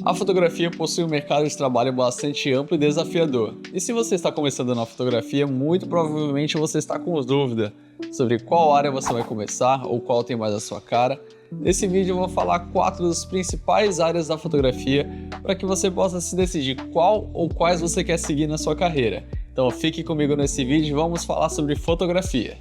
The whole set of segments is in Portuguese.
A fotografia possui um mercado de trabalho bastante amplo e desafiador. E se você está começando na fotografia, muito provavelmente você está com dúvida sobre qual área você vai começar ou qual tem mais a sua cara. Nesse vídeo eu vou falar 4 das principais áreas da fotografia para que você possa se decidir qual ou quais você quer seguir na sua carreira. Então fique comigo nesse vídeo e vamos falar sobre fotografia.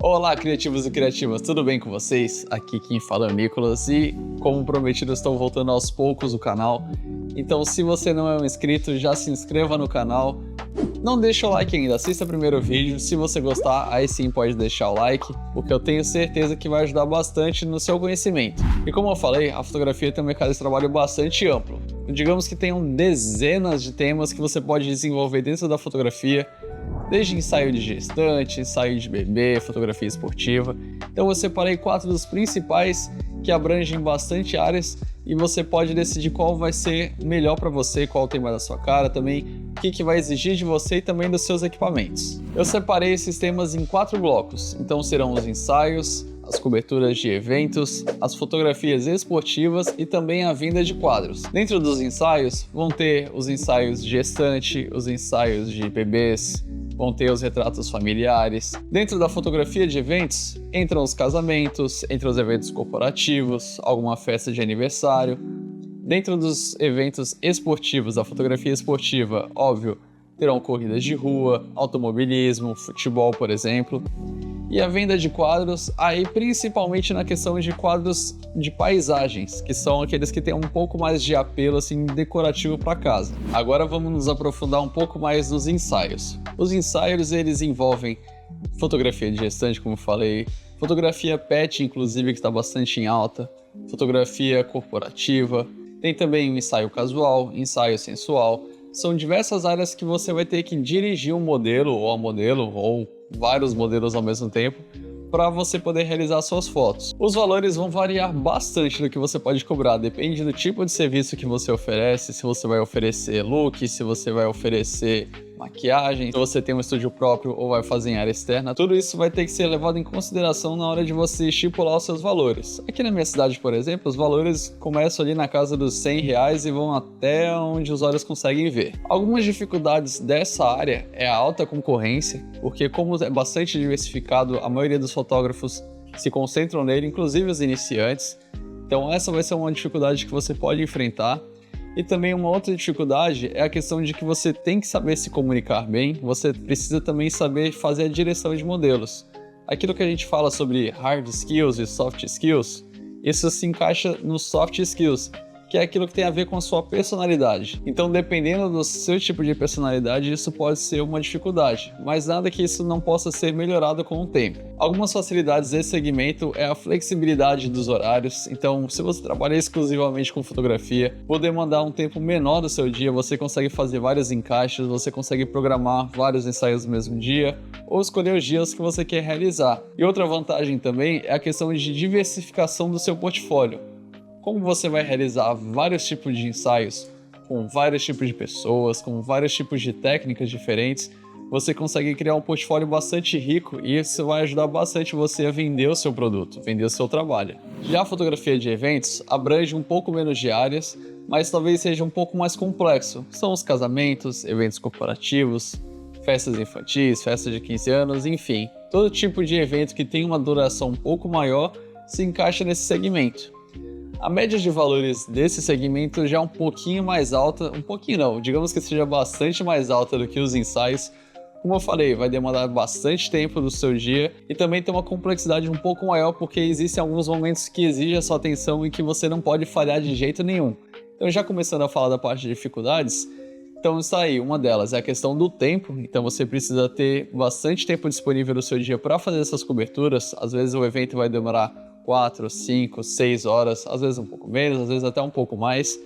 Olá, criativos e criativas, tudo bem com vocês? Aqui quem fala é o Nicolas e, como prometido, estou voltando aos poucos o canal. Então, se você não é um inscrito, já se inscreva no canal. Não deixa o like ainda, assista primeiro o vídeo. Se você gostar, aí sim pode deixar o like, porque eu tenho certeza que vai ajudar bastante no seu conhecimento. E como eu falei, a fotografia tem um mercado de trabalho bastante amplo. Digamos que tenham dezenas de temas que você pode desenvolver dentro da fotografia, desde ensaio de gestante, ensaio de bebê, fotografia esportiva. Então eu separei 4 dos principais que abrangem bastante áreas e você pode decidir qual vai ser melhor para você, qual tem mais a sua cara, também o que vai exigir de você e também dos seus equipamentos. Eu separei esses temas em 4 blocos, então serão os ensaios, as coberturas de eventos, as fotografias esportivas e também a venda de quadros. Dentro dos ensaios vão ter os ensaios de gestante, os ensaios de bebês, vão ter os retratos familiares. Dentro da fotografia de eventos, entram os casamentos, entram os eventos corporativos, alguma festa de aniversário. Dentro dos eventos esportivos, da fotografia esportiva, óbvio, terão corridas de rua, automobilismo, futebol, por exemplo. E a venda de quadros, aí principalmente na questão de quadros de paisagens, que são aqueles que têm um pouco mais de apelo assim, decorativo para casa. Agora vamos nos aprofundar um pouco mais nos ensaios. Os ensaios eles envolvem fotografia de gestante, como eu falei, fotografia pet, inclusive, que está bastante em alta, fotografia corporativa, tem também o ensaio casual, ensaio sensual. São diversas áreas que você vai ter que dirigir um modelo ou a modelo ou vários modelos ao mesmo tempo para você poder realizar suas fotos. Os valores vão variar bastante do que você pode cobrar, depende do tipo de serviço que você oferece, se você vai oferecer look, se você vai oferecer maquiagem, se você tem um estúdio próprio ou vai fazer em área externa, tudo isso vai ter que ser levado em consideração na hora de você estipular os seus valores. Aqui na minha cidade, por exemplo, os valores começam ali na casa dos R$100 e vão até onde os olhos conseguem ver. Algumas dificuldades dessa área é a alta concorrência, porque como é bastante diversificado, a maioria dos fotógrafos se concentram nele, inclusive os iniciantes. Então essa vai ser uma dificuldade que você pode enfrentar. E também uma outra dificuldade é a questão de que você tem que saber se comunicar bem, você precisa também saber fazer a direção de modelos. Aquilo que a gente fala sobre hard skills e soft skills, isso se encaixa nos soft skills, que é aquilo que tem a ver com a sua personalidade. Então, dependendo do seu tipo de personalidade, isso pode ser uma dificuldade, mas nada que isso não possa ser melhorado com o tempo. Algumas facilidades desse segmento é a flexibilidade dos horários. Então, se você trabalha exclusivamente com fotografia, por demandar um tempo menor do seu dia, você consegue fazer vários encaixes, você consegue programar vários ensaios no mesmo dia, ou escolher os dias que você quer realizar. E outra vantagem também é a questão de diversificação do seu portfólio. Como você vai realizar vários tipos de ensaios, com vários tipos de pessoas, com vários tipos de técnicas diferentes, você consegue criar um portfólio bastante rico e isso vai ajudar bastante você a vender o seu produto, vender o seu trabalho. Já a fotografia de eventos abrange um pouco menos de áreas, mas talvez seja um pouco mais complexo. São os casamentos, eventos corporativos, festas infantis, festas de 15 anos, enfim. Todo tipo de evento que tem uma duração um pouco maior se encaixa nesse segmento. A média de valores desse segmento já é um pouquinho mais alta, um pouquinho não, digamos que seja bastante mais alta do que os ensaios. Como eu falei, vai demandar bastante tempo do seu dia e também tem uma complexidade um pouco maior porque existem alguns momentos que exigem a sua atenção e que você não pode falhar de jeito nenhum. Então já começando a falar da parte de dificuldades, então está aí, uma delas é a questão do tempo, então você precisa ter bastante tempo disponível no seu dia para fazer essas coberturas. Às vezes o evento vai demorar 4, 5, 6 horas, às vezes um pouco menos, às vezes até um pouco mais.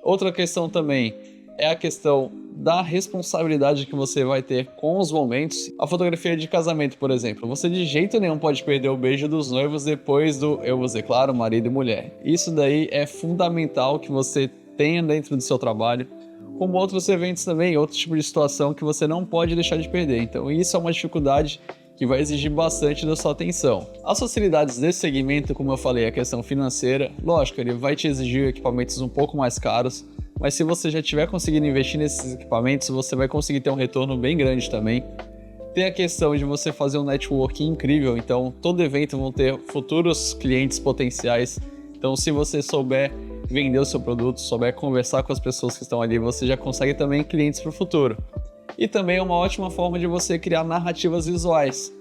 Outra questão também é a questão da responsabilidade que você vai ter com os momentos. A fotografia de casamento, por exemplo, você de jeito nenhum pode perder o beijo dos noivos depois do eu vos declaro marido e mulher. Isso daí é fundamental que você tenha dentro do seu trabalho, como outros eventos também, outro tipo de situação que você não pode deixar de perder. Então isso é uma dificuldade que vai exigir bastante da sua atenção. As facilidades desse segmento, como eu falei, a questão financeira, lógico, ele vai te exigir equipamentos um pouco mais caros, mas se você já estiver conseguindo investir nesses equipamentos, você vai conseguir ter um retorno bem grande também. Tem a questão de você fazer um networking incrível, então todo evento vão ter futuros clientes potenciais. Então se você souber vender o seu produto, souber conversar com as pessoas que estão ali, você já consegue também clientes para o futuro. E também é uma ótima forma de você criar narrativas visuais.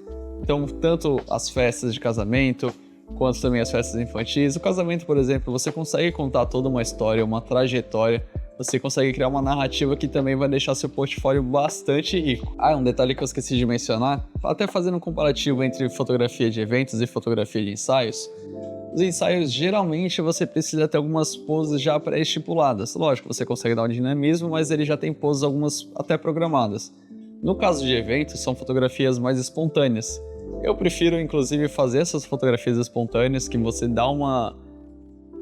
Então tanto as festas de casamento, quanto também as festas infantis. O casamento, por exemplo, você consegue contar toda uma história, uma trajetória, você consegue criar uma narrativa que também vai deixar seu portfólio bastante rico. Um detalhe que eu esqueci de mencionar, até fazendo um comparativo entre fotografia de eventos e fotografia de ensaios, os ensaios, geralmente, você precisa ter algumas poses já pré-estipuladas. Lógico, você consegue dar um dinamismo, mas ele já tem poses algumas até programadas. No caso de eventos, são fotografias mais espontâneas. Eu prefiro, inclusive, fazer essas fotografias espontâneas que você dá uma...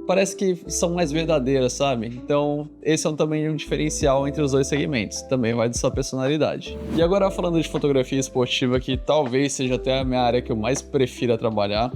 Parece que são mais verdadeiras, sabe? Então, esse é também um diferencial entre os dois segmentos. Também vai de sua personalidade. E agora, falando de fotografia esportiva, que talvez seja até a minha área que eu mais prefira trabalhar,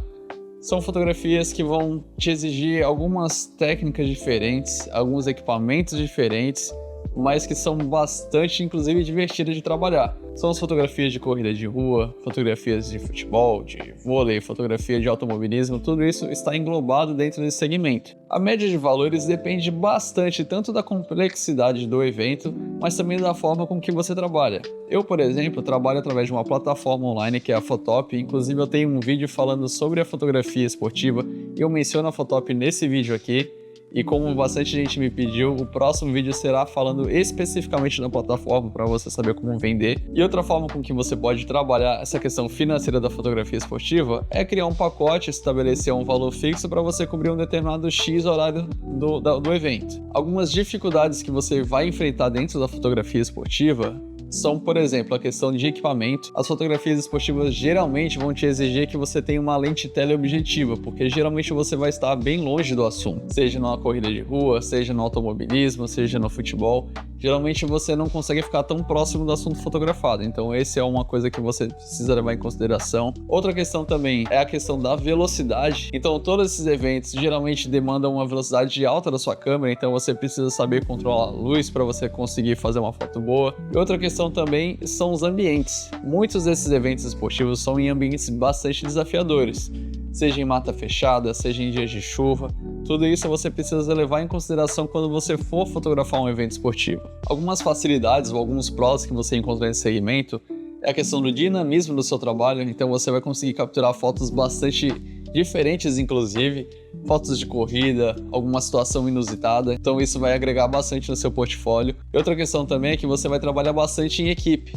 são fotografias que vão te exigir algumas técnicas diferentes, alguns equipamentos diferentes, mas que são bastante, inclusive, divertidas de trabalhar. São as fotografias de corrida de rua, fotografias de futebol, de vôlei, fotografia de automobilismo, tudo isso está englobado dentro desse segmento. A média de valores depende bastante tanto da complexidade do evento, mas também da forma com que você trabalha. Eu, por exemplo, trabalho através de uma plataforma online que é a Fotop, inclusive eu tenho um vídeo falando sobre a fotografia esportiva e eu menciono a Fotop nesse vídeo aqui. E como bastante gente me pediu, o próximo vídeo será falando especificamente da plataforma para você saber como vender. E outra forma com que você pode trabalhar essa questão financeira da fotografia esportiva é criar um pacote, estabelecer um valor fixo para você cobrir um determinado X horário do evento. Algumas dificuldades que você vai enfrentar dentro da fotografia esportiva são, por exemplo, a questão de equipamento. As fotografias esportivas geralmente vão te exigir que você tenha uma lente teleobjetiva, porque geralmente você vai estar bem longe do assunto, seja numa corrida de rua, seja no automobilismo, seja no futebol. Geralmente você não consegue ficar tão próximo do assunto fotografado, então esse é uma coisa que você precisa levar em consideração. Outra questão também é a questão da velocidade. Então todos esses eventos geralmente demandam uma velocidade alta da sua câmera, então você precisa saber controlar a luz para você conseguir fazer uma foto boa. E outra questão também são os ambientes. Muitos desses eventos esportivos são em ambientes bastante desafiadores, seja em mata fechada, seja em dias de chuva. Tudo isso você precisa levar em consideração quando você for fotografar um evento esportivo. Algumas facilidades ou alguns prós que você encontra nesse segmento é a questão do dinamismo do seu trabalho, então você vai conseguir capturar fotos bastante diferentes, inclusive fotos de corrida, alguma situação inusitada, então isso vai agregar bastante no seu portfólio. E outra questão também é que você vai trabalhar bastante em equipe.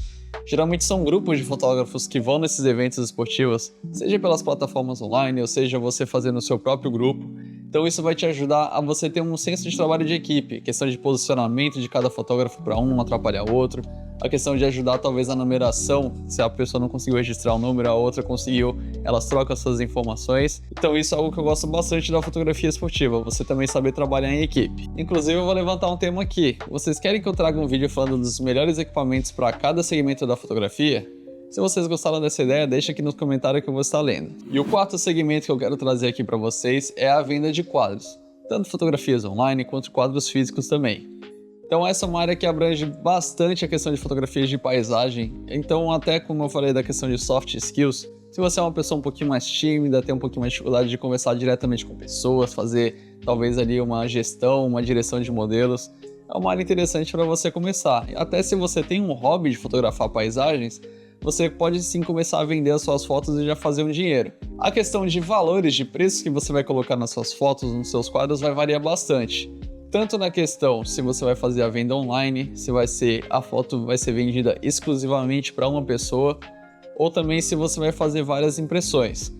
Geralmente são grupos de fotógrafos que vão nesses eventos esportivos, seja pelas plataformas online, ou seja você fazendo o seu próprio grupo. Então isso vai te ajudar a você ter um senso de trabalho de equipe, questão de posicionamento de cada fotógrafo para um não atrapalhar o outro, a questão de ajudar talvez a numeração, se a pessoa não conseguiu registrar o número, a outra conseguiu, elas trocam suas informações. Então isso é algo que eu gosto bastante da fotografia esportiva, você também saber trabalhar em equipe. Inclusive eu vou levantar um tema aqui, vocês querem que eu traga um vídeo falando dos melhores equipamentos para cada segmento da fotografia? Se vocês gostaram dessa ideia, deixa aqui nos comentários que eu vou estar lendo. E o quarto segmento que eu quero trazer aqui para vocês é a venda de quadros, tanto fotografias online quanto quadros físicos também. Então essa é uma área que abrange bastante a questão de fotografias de paisagem, então até como eu falei da questão de soft skills, se você é uma pessoa um pouquinho mais tímida, tem um pouquinho mais de dificuldade de conversar diretamente com pessoas, fazer talvez ali uma gestão, uma direção de modelos, é uma área interessante para você começar. E até se você tem um hobby de fotografar paisagens, você pode sim começar a vender as suas fotos e já fazer um dinheiro. A questão de valores, de preços que você vai colocar nas suas fotos, nos seus quadros, vai variar bastante. Tanto na questão se você vai fazer a venda online, se a foto vai ser vendida exclusivamente para uma pessoa, ou também se você vai fazer várias impressões.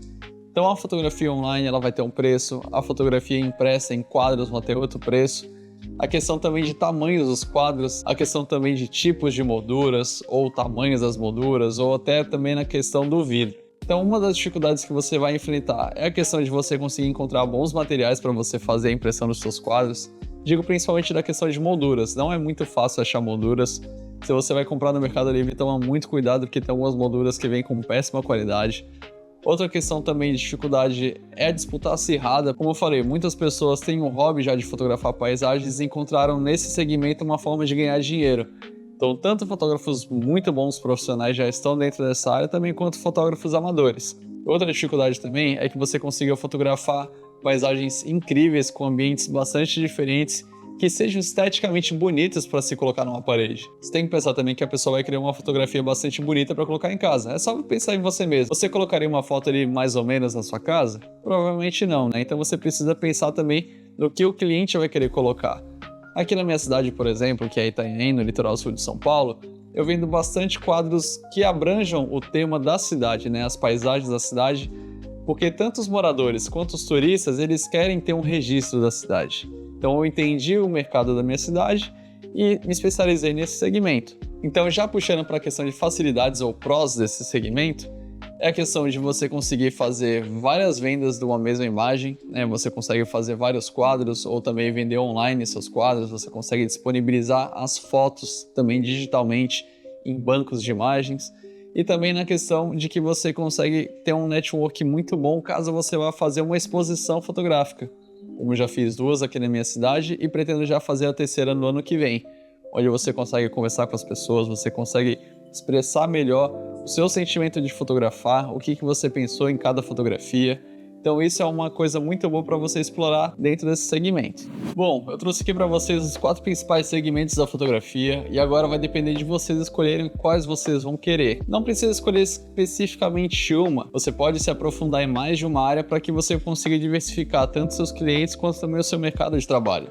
Então a fotografia online ela vai ter um preço, a fotografia impressa em quadros vai ter outro preço, a questão também de tamanhos dos quadros, a questão também de tipos de molduras, ou tamanhos das molduras, ou até também na questão do vidro. Então uma das dificuldades que você vai enfrentar é a questão de você conseguir encontrar bons materiais para você fazer a impressão dos seus quadros. Digo principalmente da questão de molduras, não é muito fácil achar molduras, Se você vai comprar no Mercado Livre, toma muito cuidado, porque tem algumas molduras que vêm com péssima qualidade. Outra questão também de dificuldade é a disputa acirrada. Como eu falei, muitas pessoas têm um hobby já de fotografar paisagens e encontraram nesse segmento uma forma de ganhar dinheiro. Então, tanto fotógrafos muito bons profissionais já estão dentro dessa área, também quanto fotógrafos amadores. Outra dificuldade também é que você consiga fotografar paisagens incríveis com ambientes bastante diferentes que sejam esteticamente bonitas para se colocar numa parede. Você tem que pensar também que a pessoa vai criar uma fotografia bastante bonita para colocar em casa. É só pensar em você mesmo. Você colocaria uma foto ali mais ou menos na sua casa? Provavelmente não, né? Então você precisa pensar também no que o cliente vai querer colocar. Aqui na minha cidade, por exemplo, que é Itanhaém, no litoral sul de São Paulo, eu vendo bastante quadros que abranjam o tema da cidade, né? As paisagens da cidade, porque tanto os moradores quanto os turistas, eles querem ter um registro da cidade. Então eu entendi o mercado da minha cidade e me especializei nesse segmento. Então, já puxando para a questão de facilidades ou prós desse segmento, é a questão de você conseguir fazer várias vendas de uma mesma imagem, né? Você consegue fazer vários quadros ou também vender online seus quadros, você consegue disponibilizar as fotos também digitalmente em bancos de imagens. E também na questão de que você consegue ter um network muito bom caso você vá fazer uma exposição fotográfica. Como eu já fiz 2 aqui na minha cidade e pretendo já fazer a 3ª no ano que vem, onde você consegue conversar com as pessoas, você consegue expressar melhor o seu sentimento de fotografar, o que você pensou em cada fotografia. Então isso é uma coisa muito boa para você explorar dentro desse segmento. Bom, eu trouxe aqui para vocês os 4 principais segmentos da fotografia e agora vai depender de vocês escolherem quais vocês vão querer. Não precisa escolher especificamente uma, você pode se aprofundar em mais de uma área para que você consiga diversificar tanto seus clientes quanto também o seu mercado de trabalho.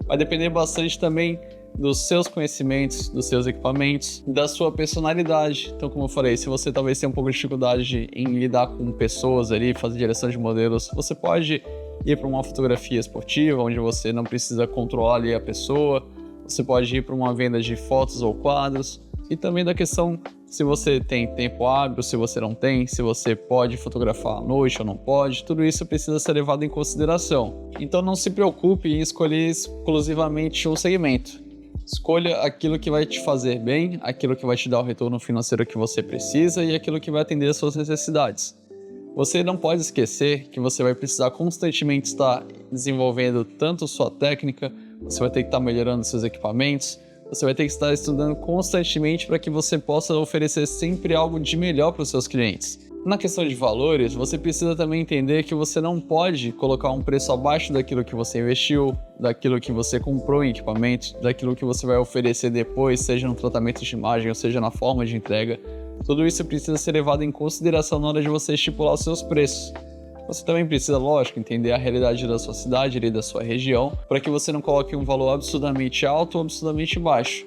Vai depender bastante também dos seus conhecimentos, dos seus equipamentos, da sua personalidade. Então, como eu falei, se você talvez tenha um pouco de dificuldade em lidar com pessoas ali, fazer direção de modelos, você pode ir para uma fotografia esportiva, onde você não precisa controlar ali a pessoa, você pode ir para uma venda de fotos ou quadros, e também da questão se você tem tempo hábil, se você não tem, se você pode fotografar à noite ou não pode, tudo isso precisa ser levado em consideração. Então não se preocupe em escolher exclusivamente um segmento. Escolha aquilo que vai te fazer bem, aquilo que vai te dar o retorno financeiro que você precisa e aquilo que vai atender às suas necessidades. Você não pode esquecer que você vai precisar constantemente estar desenvolvendo tanto sua técnica, você vai ter que estar melhorando seus equipamentos, você vai ter que estar estudando constantemente para que você possa oferecer sempre algo de melhor para os seus clientes. Na questão de valores, você precisa também entender que você não pode colocar um preço abaixo daquilo que você investiu, daquilo que você comprou em equipamento, daquilo que você vai oferecer depois, seja no tratamento de imagem ou seja na forma de entrega. Tudo isso precisa ser levado em consideração na hora de você estipular os seus preços. Você também precisa, lógico, entender a realidade da sua cidade e da sua região, para que você não coloque um valor absurdamente alto ou absurdamente baixo.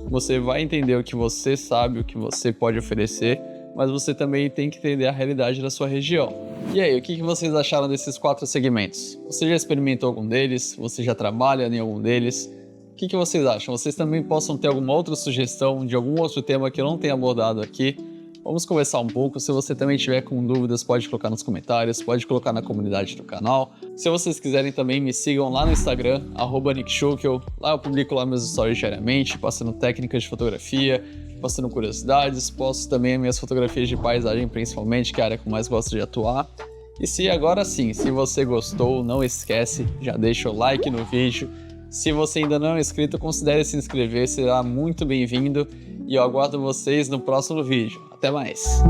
Você vai entender o que você sabe, o que você pode oferecer, mas você também tem que entender a realidade da sua região. E aí, o que vocês acharam desses 4 segmentos? Você já experimentou algum deles? Você já trabalha em algum deles? O que vocês acham? Vocês também possam ter alguma outra sugestão de algum outro tema que eu não tenha abordado aqui? Vamos conversar um pouco. Se você também tiver com dúvidas, pode colocar nos comentários, pode colocar na comunidade do canal. Se vocês quiserem também, me sigam lá no Instagram, @nickschuckel. Lá eu publico lá meus stories diariamente, passando técnicas de fotografia, postando curiosidades, posto também minhas fotografias de paisagem, principalmente, que é a área que eu mais gosto de atuar. E se agora sim, se você gostou, não esquece, já deixa o like no vídeo. Se você ainda não é inscrito, considere se inscrever, será muito bem-vindo. E eu aguardo vocês no próximo vídeo. Até mais!